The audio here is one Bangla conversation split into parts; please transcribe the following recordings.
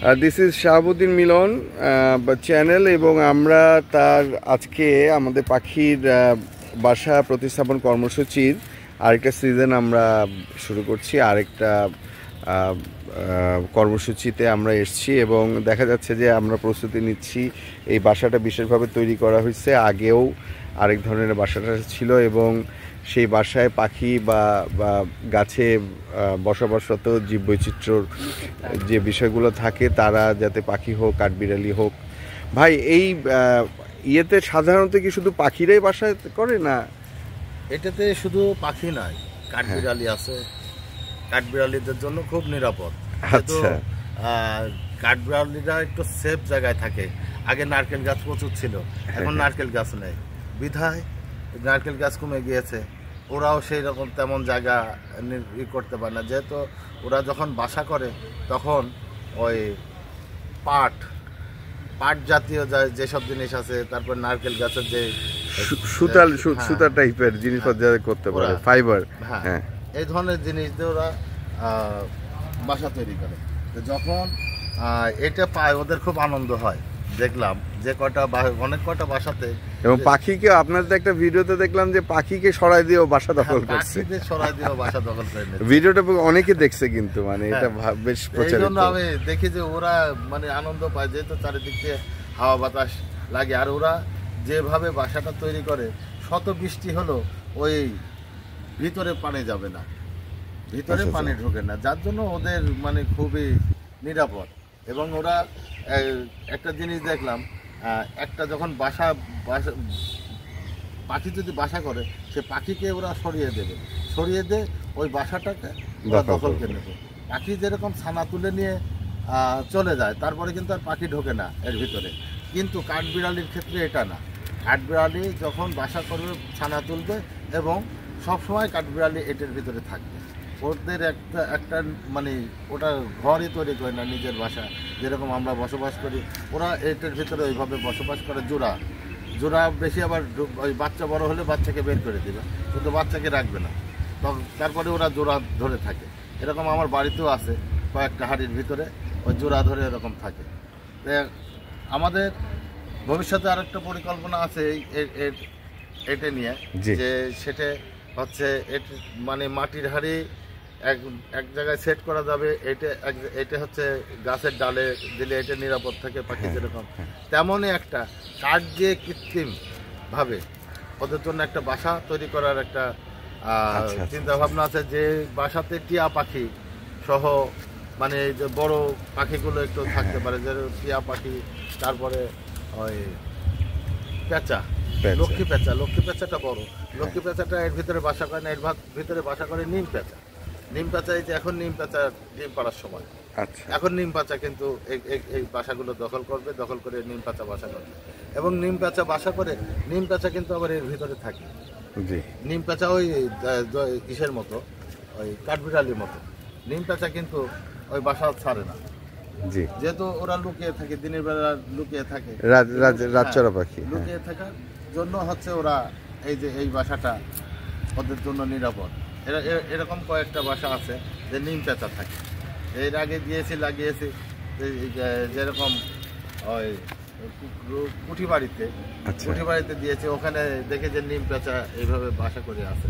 This is Shahabuddin Milon channel, এবং আমরা তার আজকে আমাদের পাখির বাসা প্রতিস্থাপন কর্মসূচির আরেকটা সিজন আমরা শুরু করছি। আরেকটা কর্মসূচিতে আমরা এসেছি এবং দেখা যাচ্ছে যে আমরা প্রস্তুতি নিচ্ছি। এই বাসাটা বিশেষভাবে তৈরি করা হয়েছে, আগেও আরেক ধরনের বাসাটা ছিল এবং সেই বাসায় পাখি বা গাছে বসবাসরত জীববৈচিত্র্যর যে বিষয়গুলো থাকে, তারা যাতে পাখি হোক কাঠবিড়ালি হোক। ভাই, এই ইয়েতে সাধারণত কি শুধু পাখিরাই বাসা করে না? এটাতে শুধু পাখি নয়, কাঠবিড়ালি আছে। কাঠবিড়ালিদের জন্য খুব নিরাপদ। আচ্ছা, কাঠবিড়ালিরা একটু সেফ জায়গায় থাকে। আগে নারকেল গাছ প্রচুর ছিল, এখন নারকেল গাছ নেই, বিধায় নারকেল গাছ কমে গিয়েছে। ওরাও সেই রকম তেমন জায়গা করতে পারে না, যেহেতু ওরা যখন বাসা করে তখন ওই পাট জাতীয় যেসব জিনিস আছে, তারপর নারকেল গাছের যে সুতা টাইপের জিনিসপত্র করতে পারে, ফাইবার, হ্যাঁ, এই ধরনের জিনিস দিয়ে ওরা বাসা তৈরি করে। যখন এটা পায় ওদের খুব আনন্দ হয়। দেখলাম যে অনেক কটা বাসাতে, এবং পাখিকে আপনাদের একটা ভিডিওতে দেখলাম যে পাখিকে সরাই দিয়েও বাসা দখল করছে। সরাই দিয়েও বাসা দখল করে ভিডিওটা অনেকে দেখছে, কিন্তু মানে এটা বেশ প্রচারিত। আমি দেখি যে ওরা মানে আনন্দ পায়, যেহেতু চারিদিক দিয়ে হাওয়া বাতাস লাগে। আর ওরা যেভাবে বাসাটা তৈরি করে, শত বৃষ্টি হলো ওই ভিতরে পানি যাবে না, ভিতরে পানি ঢোকে না, যার জন্য ওদের মানে খুবই নিরাপদ। এবং ওরা একটা জিনিস দেখলাম, একটা যখন পাখি যদি বাসা করে, সে পাখিকে ওরা সরিয়ে দিয়ে ওই বাসাটাকে দখল করে নেবে। পাখি যেরকম ছানা তুলে নিয়ে চলে যায়, তারপরে কিন্তু আর পাখি ঢোকে না এর ভিতরে। কিন্তু কাঠবিড়ালির ক্ষেত্রে এটা না। কাঠবিড়ালি যখন বাসা করবে, ছানা তুলবে এবং সবসময় কাঠবিড়ালি এটার ভিতরে থাকবে। ওদের একটা মানে ওটা ঘরই তৈরি করে না, নিজের বাসা যেরকম আমরা বসবাস করি, ওরা এটার ভিতরে ওইভাবে বসবাস করে। জোড়া বেশি, আবার ওই বাচ্চা বড় হলে বাচ্চাকে বের করে দেবে, কিন্তু বাচ্চাকে রাখবে না। তারপরে ওরা জোড়া ধরে থাকে। এরকম আমার বাড়িতেও আছে কয়েকটা হাড়ির ভিতরে, ওই জোড়া ধরে এরকম থাকে। আমাদের ভবিষ্যতে আরেকটা পরিকল্পনা আছে এটা নিয়ে, যে সেটা হচ্ছে মানে মাটির হাড়ি এক জায়গায় সেট করা যাবে। এটা হচ্ছে গাছের ডালে দিলে এটা নিরাপদ থাকে পাখি, যেরকম তেমনই একটা কাঠ দিয়ে কৃত্রিম ভাবে ওদের জন্য একটা বাসা তৈরি করার একটা চিন্তা ভাবনা আছে। যে বাসাতে টিয়া পাখি সহ মানে এই যে বড় পাখিগুলো একটু থাকতে পারে, যে টিয়া পাখি, তারপরে ওই পেঁচা, লক্ষ্মী পেঁচাটা বড়, লক্ষ্মী পেঁচাটা এর ভিতরে বাসা করে না, এর ভিতরে বাসা করে নিম পেঁচা। এই যে এখন নিম পেঁচা ডিম পাড়ার সময়, এখন নিম পেঁচা কিন্তু এই বাসাগুলো দখল করে নিম পেঁচা বাসা করবে। এবং নিম পেঁচা বাসা করে, নিম পেঁচা কিন্তু আবার এর ভিতরে থাকে। নিম পেঁচা ওই কিসের মতো, ওই কাঠবিড়ালির মতো। নিম পেঁচা কিন্তু ওই বাসা ছাড়ে না, যেহেতু ওরা লুকিয়ে থাকে, দিনের বেলা লুকিয়ে থাকে, রাতচরা পাখি লুকিয়ে থাকার জন্য হচ্ছে ওরা এই বাসাটা ওদের জন্য নিরাপদ। এরকম কয়েকটা বাসা আছে যে নিম পেঁচা থাকে। এর আগে লাগিয়েছি যেরকম ওই কুঠি বাড়িতে দিয়েছে, ওখানে দেখে যে নিম পেঁচা এইভাবে বাসা করে আছে।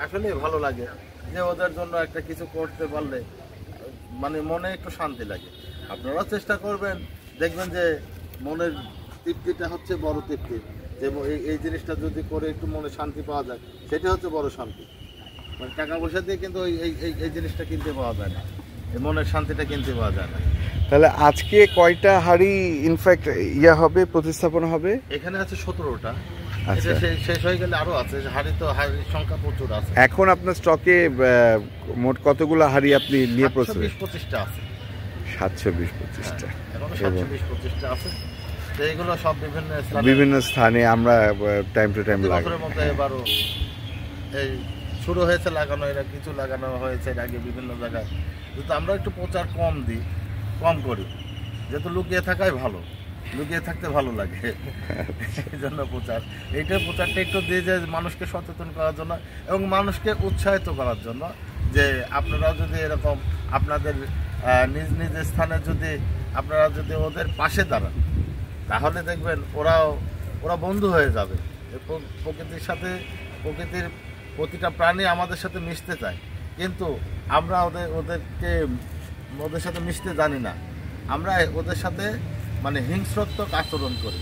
আসলে ভালো লাগে যে ওদের জন্য একটা কিছু করতে পারলে মানে মনে একটু শান্তি লাগে। আপনারাও চেষ্টা করবেন, দেখবেন যে মনের তৃপ্তিটা হচ্ছে বড় তৃপ্তি। যে এই জিনিসটা যদি করে একটু মনে শান্তি পাওয়া যায়, সেটা হচ্ছে বড় শান্তি। মানে টাকা পয়সা দিয়ে কিন্তু এই জিনিসটা কিনতে পাওয়া যায় না, এই মনের শান্তিটা কিনতে পাওয়া যায় না। তাহলে আজকে কয়টা হাড়ি ইনফ্যাক্ট হবে, প্রতিস্থাপন হবে? এখানে আছে 17টা। শেষ হয়ে গেলে আরো আছে। হাড়ির সংখ্যা প্রচুর আছে। এখন আপনার স্টকে মোট কতগুলো হাড়ি আপনি নিয়ে প্রস্তুত? 720-25টা আছে। 720-25টা, এখন 720-25টা আছে। এইগুলো সব বিভিন্ন স্থানে আমরা টাইম টু টাইম লাগাই। এবারও এই শুরু হয়েছে লাগানো, এরা কিছু লাগানো হয়েছে এর আগে বিভিন্ন জায়গায়। কিন্তু আমরা একটু প্রচার কম করি, যেহেতু লুকিয়ে থাকাই ভালো, লুকিয়ে থাকতে ভালো লাগে, এই জন্য প্রচারটা একটু দিয়ে যে মানুষকে সচেতন করার জন্য এবং মানুষকে উৎসাহিত করার জন্য, যে আপনারাও যদি এরকম আপনাদের নিজ নিজ স্থানে যদি আপনারা যদি ওদের পাশে দাঁড়ান, তাহলে দেখবেন ওরা বন্ধু হয়ে যাবে। প্রকৃতির সাথে, প্রকৃতির প্রতিটা প্রাণী আমাদের সাথে মিশতে চায়, কিন্তু আমরা ওদের সাথে মিশতে জানি না। আমরা ওদের সাথে মানে হিংস্রত্বক আচরণ করি।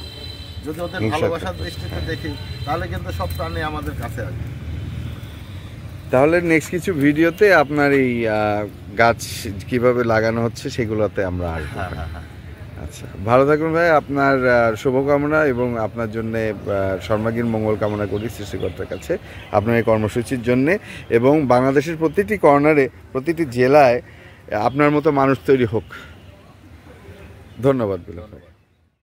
যদি ওদের ভালোবাসার দৃষ্টিতে দেখি, তাহলে কিন্তু সব প্রাণী আমাদের কাছে আসবে। তাহলে নেক্সট কিছু ভিডিওতে আপনার এই গাছ কিভাবে লাগানো হচ্ছে সেগুলোতে আমরা আসবো। আচ্ছা, ভালো থাকুন ভাই। আপনার শুভকামনা এবং আপনার জন্য সর্বাঙ্গীন মঙ্গল কামনা করি সৃষ্টিকর্তার কাছে আপনার এই কর্মসূচির জন্যে, এবং বাংলাদেশের প্রতিটি কর্নারে, প্রতিটি জেলায় আপনার মতো মানুষ তৈরি হোক। ধন্যবাদ বিলন ভাই।